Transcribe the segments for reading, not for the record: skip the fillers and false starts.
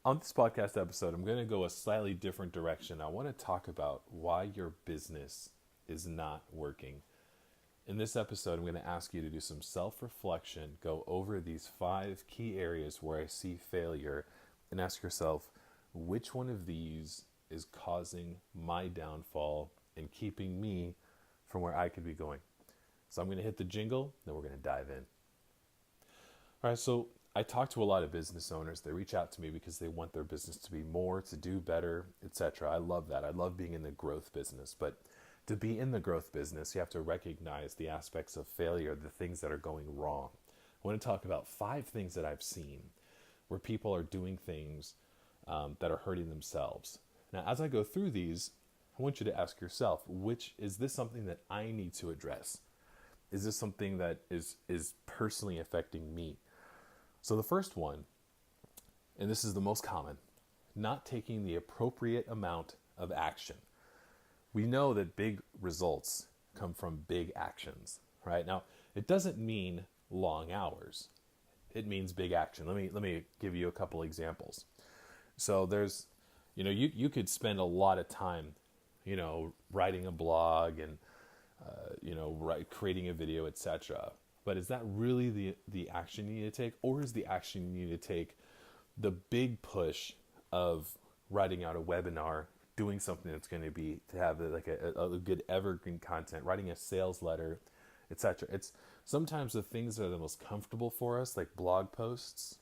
On this podcast episode, I'm going to go a slightly different direction. I want to talk about why your business is not working. In this episode, I'm going to ask you to do some self reflection, go over these 5 key areas where I see failure, and ask yourself which one of these is causing my downfall and keeping me from where I could be going. So I'm going to hit the jingle, then we're going to dive in. All right, so I talk to a lot of business owners. They reach out to me because they want their business to be more, to do better, etc. I love that. I love being in the growth business. But to be in the growth business, you have to recognize the aspects of failure, the things that are going wrong. I want to talk about 5 things that I've seen where people are doing things that are hurting themselves. Now, as I go through these, I want you to ask yourself, which is this something that I need to address? Is this something that is personally affecting me? So the first one, and this is the most common, not taking the appropriate amount of action. We know that big results come from big actions, right? Now, it doesn't mean long hours. It means big action. Let me give you a couple examples. So there's, you could spend a lot of time, writing a blog and creating a video, etc. But is that really the action you need to take? Or is the action you need to take the big push of writing out a webinar, doing something that's going to have like a good evergreen content, writing a sales letter, etc. It's sometimes the things that are the most comfortable for us, like blog posts,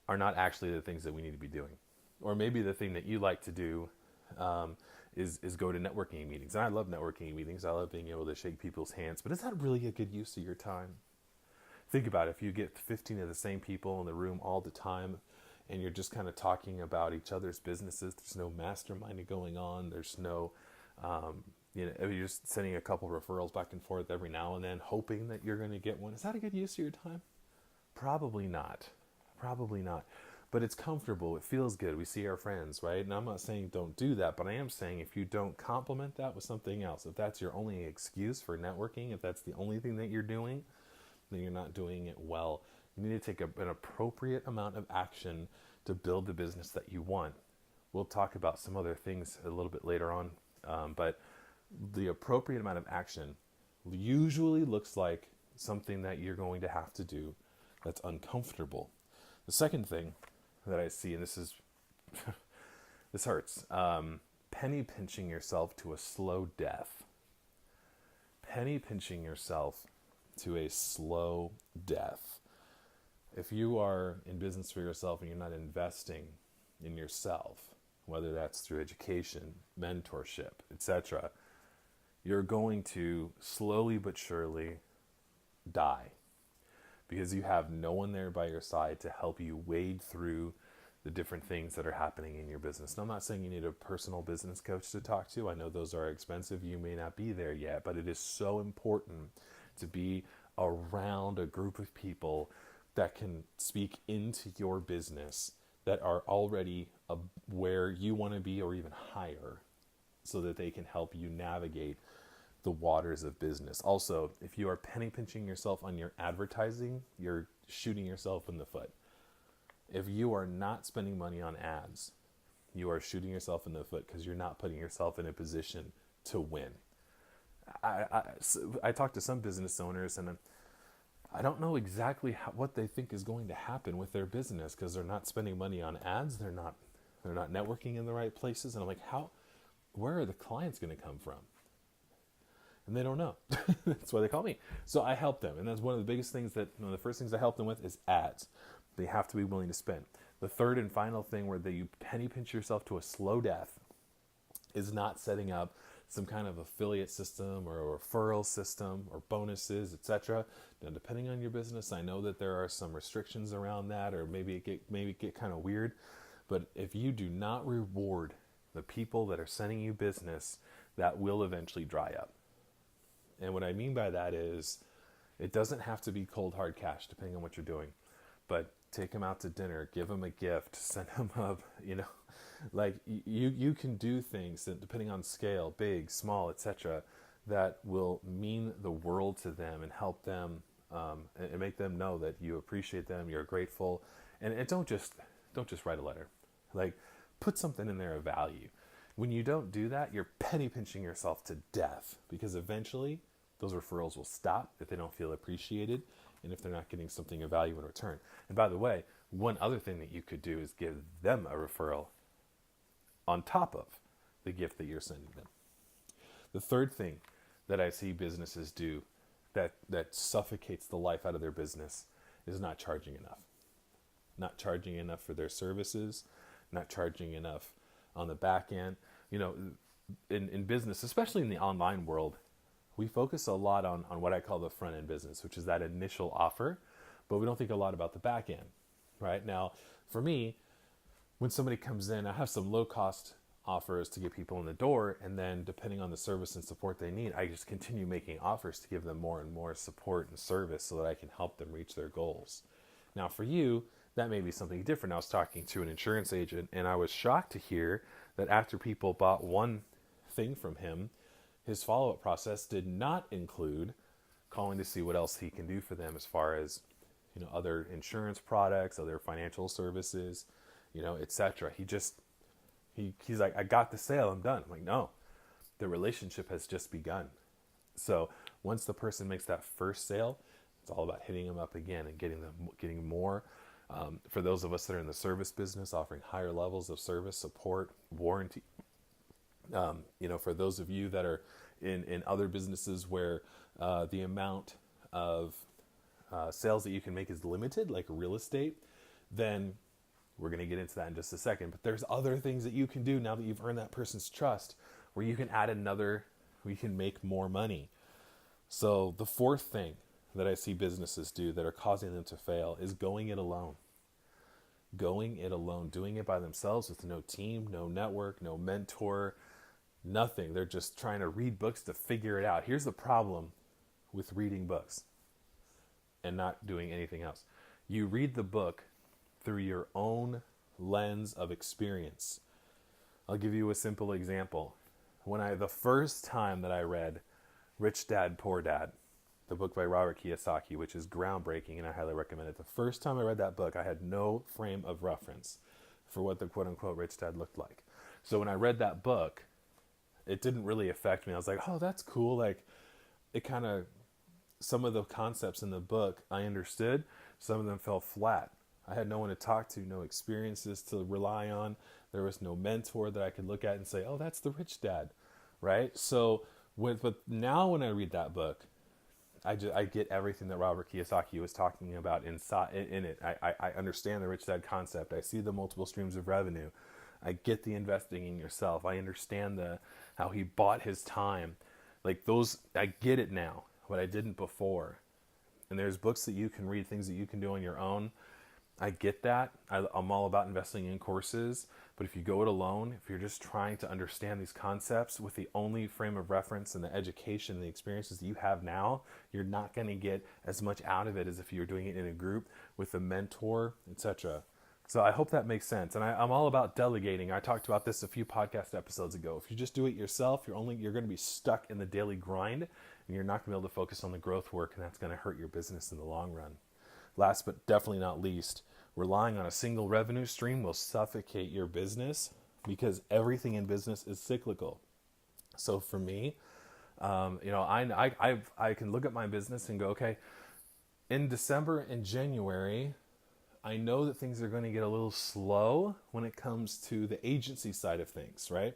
are not actually the things that we need to be doing. Or maybe the thing that you like to do is go to networking meetings. And I love networking meetings. I love being able to shake people's hands. But is that really a good use of your time? Think about it. If you get 15 of the same people in the room all the time and you're just kind of talking about each other's businesses, there's no masterminding going on. There's no, you're just sending a couple referrals back and forth every now and then, hoping that you're going to get one. Is that a good use of your time? Probably not. Probably not. But it's comfortable. It feels good. We see our friends, right? And I'm not saying don't do that, but I am saying if you don't complement that with something else, if that's your only excuse for networking, if that's the only thing that you're doing, then you're not doing it well. You need to take an appropriate amount of action to build the business that you want. We'll talk about some other things a little bit later on, but the appropriate amount of action usually looks like something that you're going to have to do that's uncomfortable. The second thing that I see, and this is this hurts, penny pinching yourself to a slow death. Penny pinching yourself to a slow death. If you are in business for yourself and you're not investing in yourself, whether that's through education, mentorship, etc., you're going to slowly but surely die because you have no one there by your side to help you wade through the different things that are happening in your business. And I'm not saying you need a personal business coach to talk to. I know those are expensive. You may not be there yet, but it is so important to be around a group of people that can speak into your business, that are already where you want to be or even higher, so that they can help you navigate the waters of business. Also, if you are penny pinching yourself on your advertising, you're shooting yourself in the foot. If you are not spending money on ads, you are shooting yourself in the foot because you're not putting yourself in a position to win. I talk to some business owners and I don't know exactly what they think is going to happen with their business because they're not spending money on ads. They're not networking in the right places. And I'm like, where are the clients going to come from? And they don't know. That's why they call me. So I help them. And that's one of the biggest things one of the first things I help them with is ads. They have to be willing to spend. The third and final thing where you penny pinch yourself to a slow death is not setting up some kind of affiliate system or a referral system or bonuses, etc. Now, depending on your business, I know that there are some restrictions around that, or maybe it get kind of weird. But if you do not reward the people that are sending you business, that will eventually dry up. And what I mean by that is, it doesn't have to be cold hard cash, depending on what you're doing. But take them out to dinner, give them a gift, send them up, like you can do things that, depending on scale, big, small, etc., that will mean the world to them and help them and make them know that you appreciate them, you're grateful. And don't just don't just write a letter. Like, put something in there of value. When you don't do that, you're penny pinching yourself to death, because eventually those referrals will stop if they don't feel appreciated and if they're not getting something of value in return. And by the way, one other thing that you could do is give them a referral on top of the gift that you're sending them. The third thing that I see businesses do that suffocates the life out of their business is not charging enough. Not charging enough for their services, not charging enough on the back end. You know, in business, especially in the online world, we focus a lot on what I call the front end business, which is that initial offer, but we don't think a lot about the back end, right? Now, for me, when somebody comes in, I have some low cost offers to get people in the door, and then depending on the service and support they need, I just continue making offers to give them more and more support and service so that I can help them reach their goals. Now, for you, that may be something different. I was talking to an insurance agent, and I was shocked to hear that after people bought one thing from him, his follow-up process did not include calling to see what else he can do for them as far as, you know, other insurance products, other financial services, you know, etc. He's like, I got the sale, I'm done. I'm like, no, the relationship has just begun. So once the person makes that first sale, it's all about hitting them up again and getting more. For those of us that are in the service business, offering higher levels of service, support, warranty. You know, for those of you that are in other businesses where the amount of sales that you can make is limited, like real estate, then we're going to get into that in just a second. But there's other things that you can do now that you've earned that person's trust, where you can add where you can make more money. So the fourth thing that I see businesses do that are causing them to fail is going it alone. Going it alone, doing it by themselves with no team, no network, no mentor, nothing. They're just trying to read books to figure it out. Here's the problem with reading books and not doing anything else. You read the book through your own lens of experience. I'll give you a simple example. The first time that I read Rich Dad, Poor Dad, the book by Robert Kiyosaki, which is groundbreaking, and I highly recommend it. The first time I read that book, I had no frame of reference for what the quote-unquote rich dad looked like. So when I read that book, it didn't really affect me. I was like, oh, that's cool. Like, it kind of, some of the concepts in the book I understood, some of them fell flat. I had no one to talk to, no experiences to rely on. There was no mentor that I could look at and say, oh, that's the rich dad, right? So but now when I read that book, I get everything that Robert Kiyosaki was talking about in it. I understand the rich dad concept. I see the multiple streams of revenue. I get the investing in yourself. I understand how he bought his time. Like those, I get it now, but I didn't before. And there's books that you can read, things that you can do on your own. I get that. I'm all about investing in courses. But if you go it alone, if you're just trying to understand these concepts with the only frame of reference and the education, the experiences that you have now, you're not going to get as much out of it as if you're doing it in a group with a mentor, etc. So I hope that makes sense. And I'm all about delegating. I talked about this a few podcast episodes ago. If you just do it yourself, you're going to be stuck in the daily grind, and you're not going to be able to focus on the growth work, and that's going to hurt your business in the long run. Last but definitely not least, relying on a single revenue stream will suffocate your business because everything in business is cyclical. So for me, I can look at my business and go, okay, in December and January, I know that things are going to get a little slow when it comes to the agency side of things, right?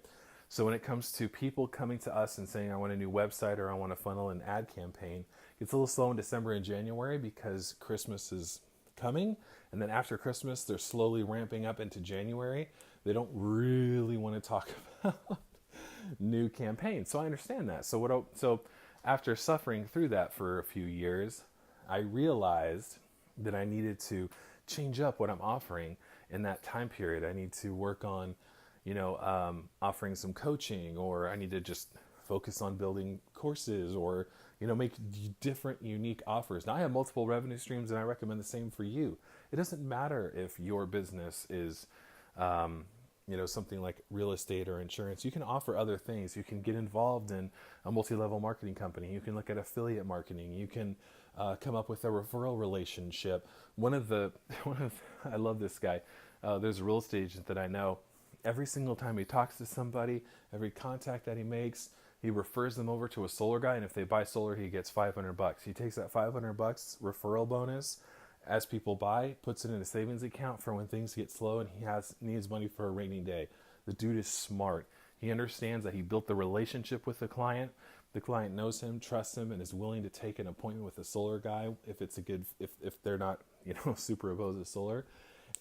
So when it comes to people coming to us and saying, I want a new website or I want to funnel an ad campaign, it's a little slow in December and January because Christmas is coming. And then after Christmas, they're slowly ramping up into January. They don't really want to talk about new campaigns. So I understand that. So after suffering through that for a few years, I realized that I needed to change up what I'm offering in that time period. I need to work on, offering some coaching, or I need to just focus on building courses, or, make different, unique offers. Now I have multiple revenue streams, and I recommend the same for you. It doesn't matter if your business is, something like real estate or insurance. You can offer other things. You can get involved in a multi-level marketing company. You can look at affiliate marketing. You can come up with a referral relationship. I love this guy. There's a real estate agent that I know. Every single time he talks to somebody, every contact that he makes, he refers them over to a solar guy, and if they buy solar, he gets $500. He takes that $500 referral bonus as people buy, puts it in a savings account for when things get slow and needs money for a rainy day. The dude is smart. He understands that he built the relationship with the client. The client knows him, trusts him, and is willing to take an appointment with a solar guy if they're not super opposed to solar.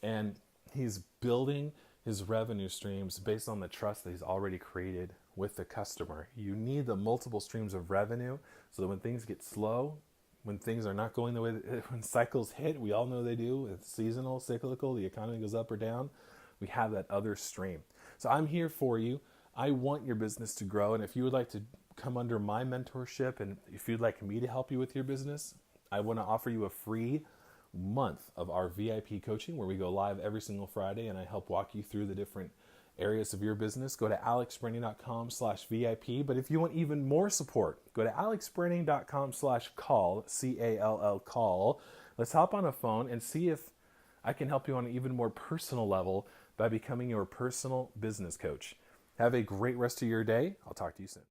And he's building his revenue streams based on the trust that he's already created with the customer. You need the multiple streams of revenue so that when things get slow, when things are not going the way when cycles hit, we all know they do. It's seasonal, cyclical, the economy goes up or down. We have that other stream. So I'm here for you. I want your business to grow. And if you would like to come under my mentorship and if you'd like me to help you with your business, I want to offer you a free month of our VIP coaching where we go live every single Friday and I help walk you through the different areas of your business. Go to alexbranning.com/VIP. But if you want even more support, go to alexbranning.com/call, CALL call. Let's hop on a phone and see if I can help you on an even more personal level by becoming your personal business coach. Have a great rest of your day. I'll talk to you soon.